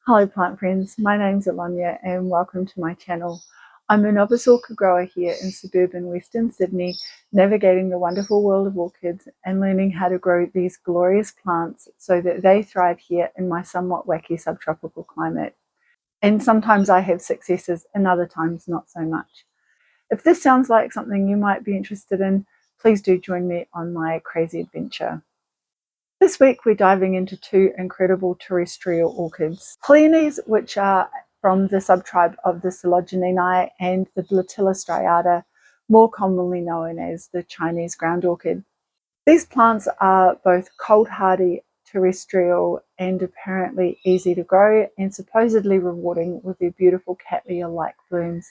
Hello plant friends, my name's Alanya and welcome to my channel. I'm a novice orchid grower here in suburban Western Sydney, navigating the wonderful world of orchids and learning how to grow these glorious plants so that they thrive here in my somewhat wacky subtropical climate. And sometimes I have successes and other times not so much. If this sounds like something you might be interested in, please do join me on my crazy adventure. This week we're diving into two incredible terrestrial orchids. Pleione, which are from the subtribe of the Coleogeneae, and the Bletilla striata, more commonly known as the Chinese ground orchid. These plants are both cold-hardy, terrestrial, and apparently easy to grow and supposedly rewarding with their beautiful cattleya-like blooms.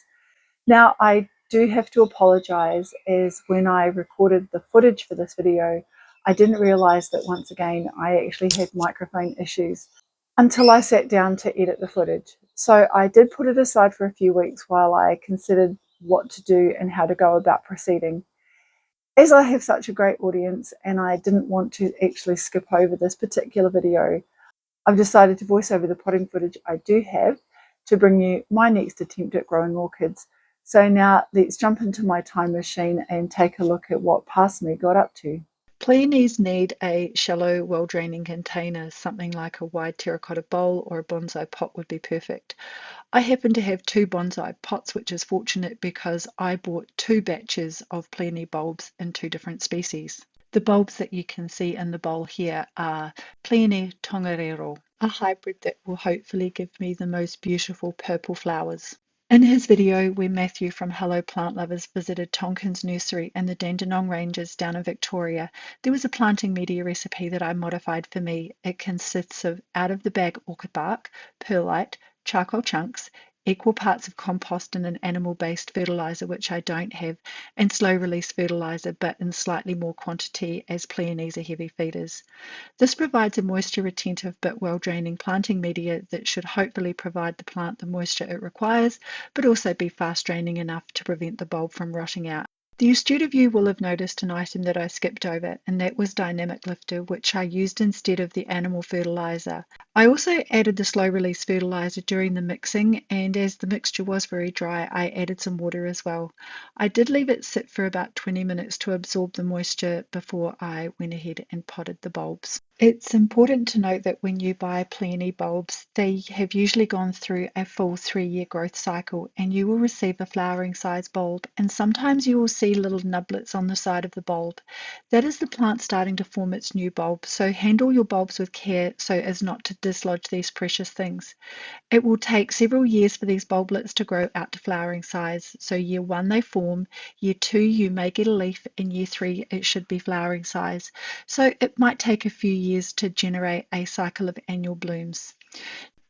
Now, I do have to apologize, as when I recorded the footage for this video, I didn't realize that once again I actually had microphone issues until I sat down to edit the footage. So I did put it aside for a few weeks while I considered what to do and how to go about proceeding. As I have such a great audience and I didn't want to actually skip over this particular video, I've decided to voice over the potting footage I do have to bring you my next attempt at growing orchids. So now let's jump into my time machine and take a look at what past me got up to. Peonies need a shallow, well-draining container. Something like a wide terracotta bowl or a bonsai pot would be perfect. I happen to have two bonsai pots, which is fortunate because I bought two batches of peony bulbs in two different species. The bulbs that you can see in the bowl here are Pleione tongariro, a hybrid that will hopefully give me the most beautiful purple flowers. In his video, where Matthew from Hello Plant Lovers visited Tonkin's nursery in the Dandenong Ranges down in Victoria, there was a planting media recipe that I modified for me. It consists of out-of-the-bag orchid bark, perlite, charcoal chunks, equal parts of compost and an animal-based fertilizer, which I don't have, and slow-release fertilizer, but in slightly more quantity as peonies are heavy feeders. This provides a moisture-retentive but well-draining planting media that should hopefully provide the plant the moisture it requires, but also be fast-draining enough to prevent the bulb from rotting out. The astute of you will have noticed an item that I skipped over, and that was dynamic lifter, which I used instead of the animal fertilizer. I also added the slow-release fertilizer during the mixing, and as the mixture was very dry, I added some water as well. I did leave it sit for about 20 minutes to absorb the moisture before I went ahead and potted the bulbs. It's important to note that when you buy peony bulbs, they have usually gone through a full 3-year growth cycle, and you will receive a flowering size bulb, and sometimes you will see little nublets on the side of the bulb. That is the plant starting to form its new bulb, so handle your bulbs with care so as not to dislodge these precious things. It will take several years for these bulblets to grow out to flowering size. So year 1 they form, year 2 you may get a leaf, and year 3 it should be flowering size. So it might take a few years to generate a cycle of annual blooms.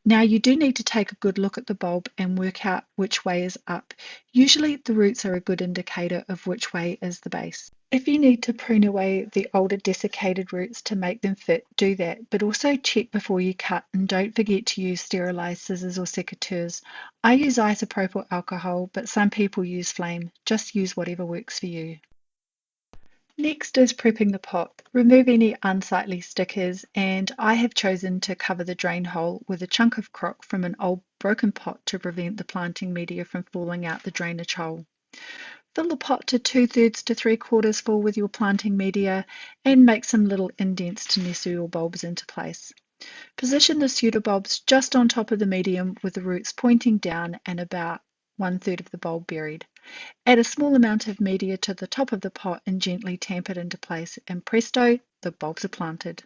Now you do need to take a good look at the bulb and work out which way is up. Usually the roots are a good indicator of which way is the base. If you need to prune away the older desiccated roots to make them fit, do that, but also check before you cut, and don't forget to use sterilized scissors or secateurs. I use isopropyl alcohol, but some people use flame. Just use whatever works for you. Next is prepping the pot. Remove any unsightly stickers, and I have chosen to cover the drain hole with a chunk of crock from an old broken pot to prevent the planting media from falling out the drainage hole. Fill the pot to 2/3 to 3/4 full with your planting media and make some little indents to nestle your bulbs into place. Position the pseudobulbs just on top of the medium with the roots pointing down and about 1/3 of the bulb buried. Add a small amount of media to the top of the pot and gently tamp it into place, and presto, the bulbs are planted.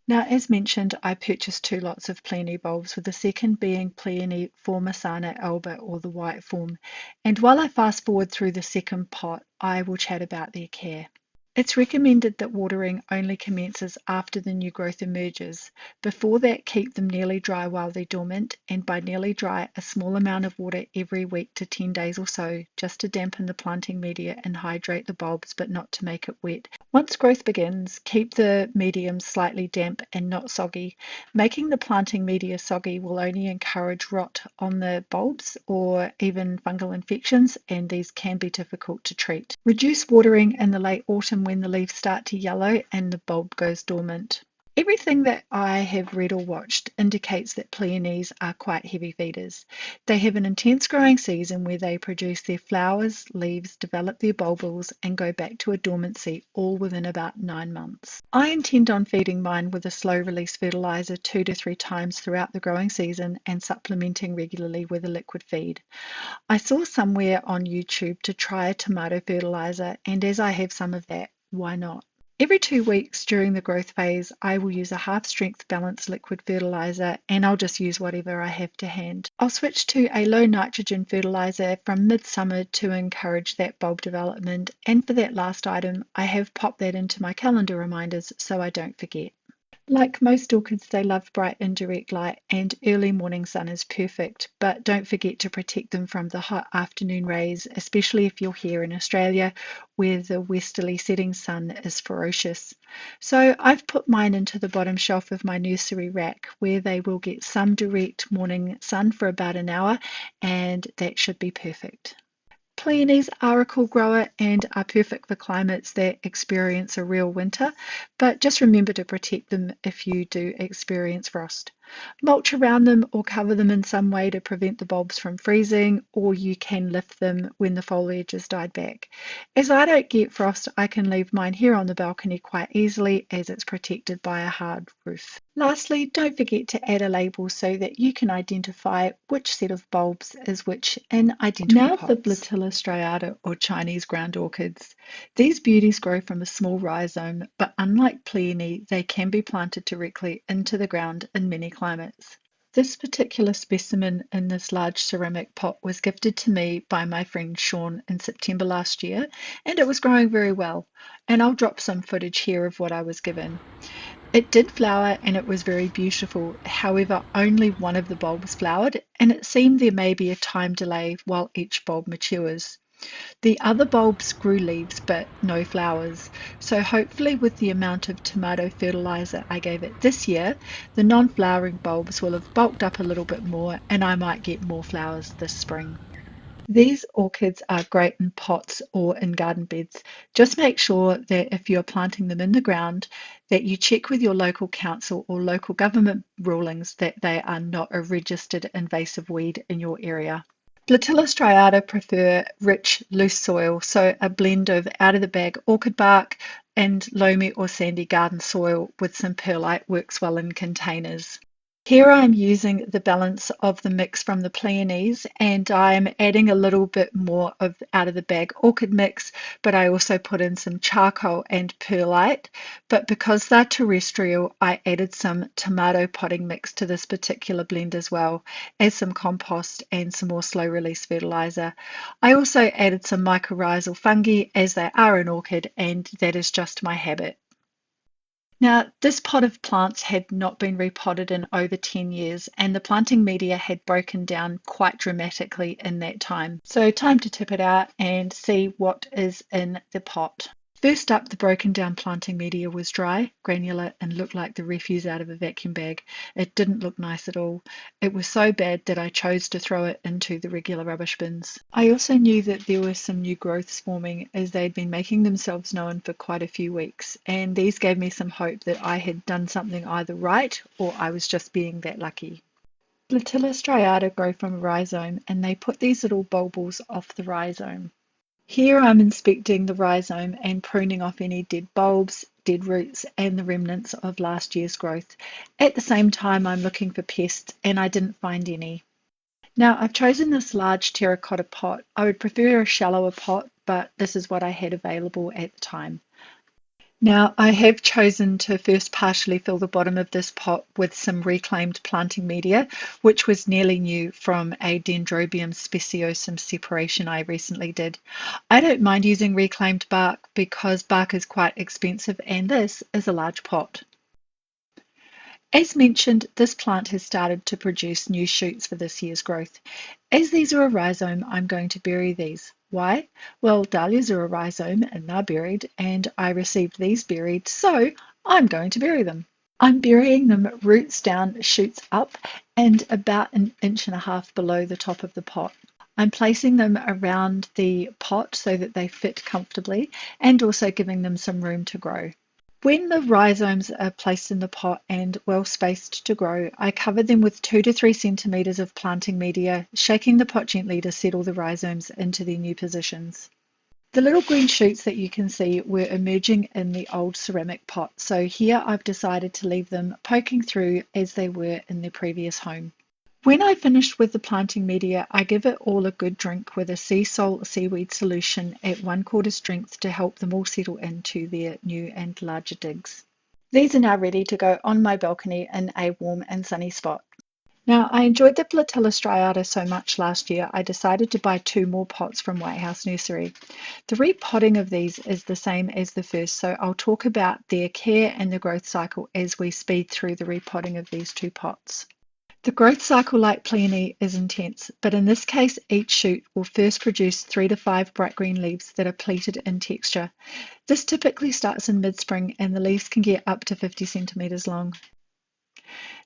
Now, as mentioned, I purchased 2 lots of peony bulbs, with the second being Pleione formosana alba, or the white form. And while I fast forward through the second pot, I will chat about their care. It's recommended that watering only commences after the new growth emerges. Before that, keep them nearly dry while they're dormant, and by nearly dry, a small amount of water every week to 10 days or so, just to dampen the planting media and hydrate the bulbs, but not to make it wet. Once growth begins, keep the medium slightly damp and not soggy. Making the planting media soggy will only encourage rot on the bulbs or even fungal infections, and these can be difficult to treat. Reduce watering in the late autumn when the leaves start to yellow and the bulb goes dormant. Everything that I have read or watched indicates that peonies are quite heavy feeders. They have an intense growing season where they produce their flowers, leaves, develop their bulbils, and go back to a dormancy all within about 9 months. I intend on feeding mine with a slow release fertilizer 2 to 3 times throughout the growing season and supplementing regularly with a liquid feed. I saw somewhere on YouTube to try a tomato fertilizer, and as I have some of that, why not? Every 2 weeks during the growth phase, I will use a half strength balanced liquid fertilizer, and I'll just use whatever I have to hand. I'll switch to a low nitrogen fertilizer from midsummer to encourage that bulb development, and for that last item, I have popped that into my calendar reminders so I don't forget. Like most orchids, they love bright indirect light, and early morning sun is perfect, but don't forget to protect them from the hot afternoon rays, especially if you're here in Australia where the westerly setting sun is ferocious. So I've put mine into the bottom shelf of my nursery rack where they will get some direct morning sun for about an hour, and that should be perfect. Peonies are a cool grower and are perfect for climates that experience a real winter, but just remember to protect them if you do experience frost. Mulch around them or cover them in some way to prevent the bulbs from freezing, or you can lift them when the foliage has died back. As I don't get frost, I can leave mine here on the balcony quite easily as it's protected by a hard roof. Lastly, don't forget to add a label so that you can identify which set of bulbs is which in identical pots. Now the Bletilla striata or Chinese ground orchids. These beauties grow from a small rhizome, but unlike peony, they can be planted directly into the ground in many climates. This particular specimen in this large ceramic pot was gifted to me by my friend Sean in September last year, and it was growing very well. And I'll drop some footage here of what I was given. It did flower and it was very beautiful. However, only one of the bulbs flowered, and it seemed there may be a time delay while each bulb matures. The other bulbs grew leaves but no flowers. So hopefully with the amount of tomato fertilizer I gave it this year, the non-flowering bulbs will have bulked up a little bit more and I might get more flowers this spring. These orchids are great in pots or in garden beds. Just make sure that if you're planting them in the ground, that you check with your local council or local government rulings that they are not a registered invasive weed in your area. Bletilla striata prefer rich, loose soil, so a blend of out-of-the-bag orchid bark and loamy or sandy garden soil with some perlite works well in containers. Here I'm using the balance of the mix from the peonies, and I'm adding a little bit more of out of the bag orchid mix, but I also put in some charcoal and perlite. But because they're terrestrial, I added some tomato potting mix to this particular blend as well as some compost and some more slow release fertilizer. I also added some mycorrhizal fungi as they are an orchid, and that is just my habit. Now, this pot of plants had not been repotted in over 10 years, and the planting media had broken down quite dramatically in that time. So time to tip it out and see what is in the pot. First up, the broken down planting media was dry, granular, and looked like the refuse out of a vacuum bag. It didn't look nice at all. It was so bad that I chose to throw it into the regular rubbish bins. I also knew that there were some new growths forming as they'd been making themselves known for quite a few weeks, and these gave me some hope that I had done something either right or I was just being that lucky. Bletilla striata grow from a rhizome, and they put these little bulbils off the rhizome. Here I'm inspecting the rhizome and pruning off any dead bulbs, dead roots, and the remnants of last year's growth. At the same time, I'm looking for pests, and I didn't find any. Now, I've chosen this large terracotta pot. I would prefer a shallower pot, but this is what I had available at the time. Now, I have chosen to first partially fill the bottom of this pot with some reclaimed planting media, which was nearly new from a Dendrobium speciosum separation I recently did. I don't mind using reclaimed bark because bark is quite expensive, and this is a large pot. As mentioned, this plant has started to produce new shoots for this year's growth. As these are a rhizome, I'm going to bury these. Why? Well, dahlias are a rhizome and they're buried, and I received these buried, so I'm going to bury them. I'm burying them roots down, shoots up, and about 1.5 inches below the top of the pot. I'm placing them around the pot so that they fit comfortably and also giving them some room to grow. When the rhizomes are placed in the pot and well spaced to grow, I cover them with 2 to 3 centimeters of planting media, shaking the pot gently to settle the rhizomes into their new positions. The little green shoots that you can see were emerging in the old ceramic pot, so here I've decided to leave them poking through as they were in their previous home. When I finish with the planting media, I give it all a good drink with a sea salt seaweed solution at 1/4 strength to help them all settle into their new and larger digs. These are now ready to go on my balcony in a warm and sunny spot. Now, I enjoyed the Bletilla striata so much last year, I decided to buy 2 more pots from White House Nursery. The repotting of these is the same as the first, so I'll talk about their care and the growth cycle as we speed through the repotting of these 2 pots. The growth cycle, like Pleione, is intense, but in this case each shoot will first produce 3 to 5 bright green leaves that are pleated in texture. This typically starts in mid-spring and the leaves can get up to 50 centimeters long.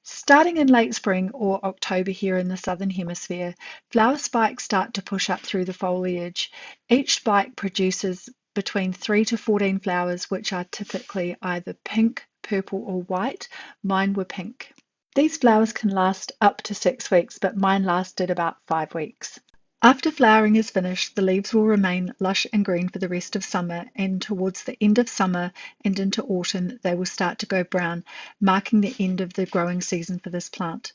Starting in late spring or October here in the southern hemisphere, flower spikes start to push up through the foliage. Each spike produces between 3 to 14 flowers, which are typically either pink, purple or white. Mine were pink. These flowers can last up to 6 weeks, but mine lasted about 5 weeks. After flowering is finished, the leaves will remain lush and green for the rest of summer, and towards the end of summer and into autumn, they will start to go brown, marking the end of the growing season for this plant.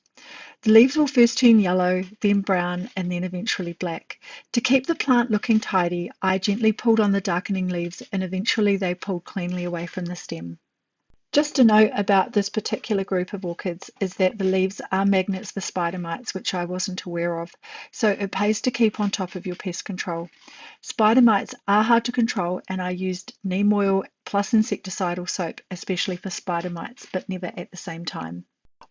The leaves will first turn yellow, then brown, and then eventually black. To keep the plant looking tidy, I gently pulled on the darkening leaves, and eventually they pulled cleanly away from the stem. Just a note about this particular group of orchids is that the leaves are magnets for spider mites, which I wasn't aware of, so it pays to keep on top of your pest control. Spider mites are hard to control, and I used neem oil plus insecticidal soap, especially for spider mites, but never at the same time.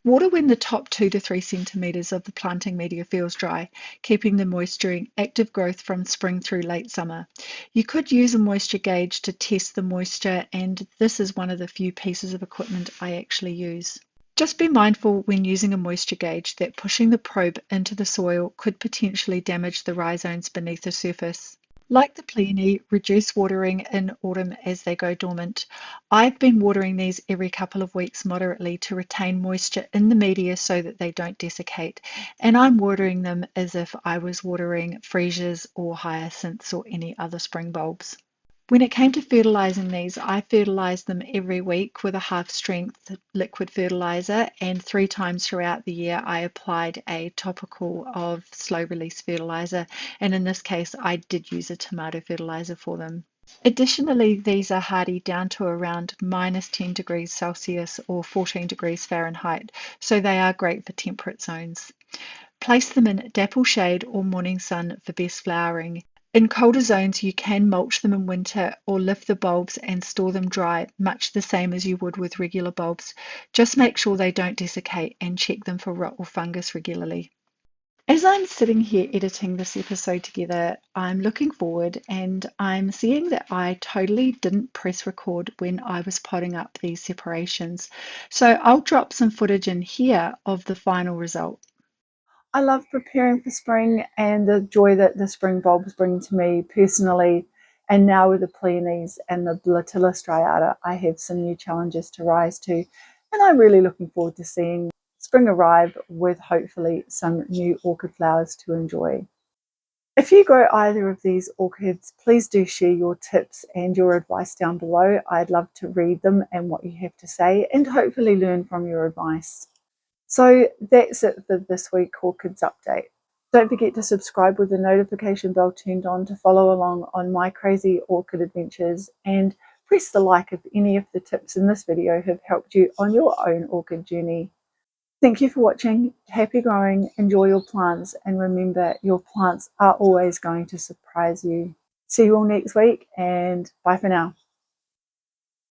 Water when the top 2 to 3 centimeters of the planting media feels dry, keeping the moisture in active growth from spring through late summer. You could use a moisture gauge to test the moisture, and this is one of the few pieces of equipment I actually use. Just be mindful when using a moisture gauge that pushing the probe into the soil could potentially damage the rhizomes beneath the surface. Like the Pleione, reduce watering in autumn as they go dormant. I've been watering these every couple of weeks moderately to retain moisture in the media so that they don't desiccate, and I'm watering them as if I was watering freesias or hyacinths or any other spring bulbs. When it came to fertilizing these, I fertilized them every week with a half-strength liquid fertilizer, and 3 times throughout the year I applied a topical of slow-release fertilizer, and in this case I did use a tomato fertilizer for them. Additionally, these are hardy down to around -10 degrees Celsius or 14 degrees Fahrenheit, so they are great for temperate zones. Place them in dapple shade or morning sun for best flowering. In colder zones, you can mulch them in winter or lift the bulbs and store them dry, much the same as you would with regular bulbs. Just make sure they don't desiccate and check them for rot or fungus regularly. As I'm sitting here editing this episode together, I'm looking forward and I'm seeing that I totally didn't press record when I was potting up these separations. So I'll drop some footage in here of the final result. I love preparing for spring and the joy that the spring bulbs bring to me personally. And now with the Pleiades and the Bletilla striata, I have some new challenges to rise to. And I'm really looking forward to seeing spring arrive with hopefully some new orchid flowers to enjoy. If you grow either of these orchids, please do share your tips and your advice down below. I'd love to read them and what you have to say and hopefully learn from your advice. So that's it for this week Orchids Update. Don't forget to subscribe with the notification bell turned on to follow along on my crazy orchid adventures, and press the like if any of the tips in this video have helped you on your own orchid journey. Thank you for watching. Happy growing, enjoy your plants, and remember your plants are always going to surprise you. See you all next week, and bye for now.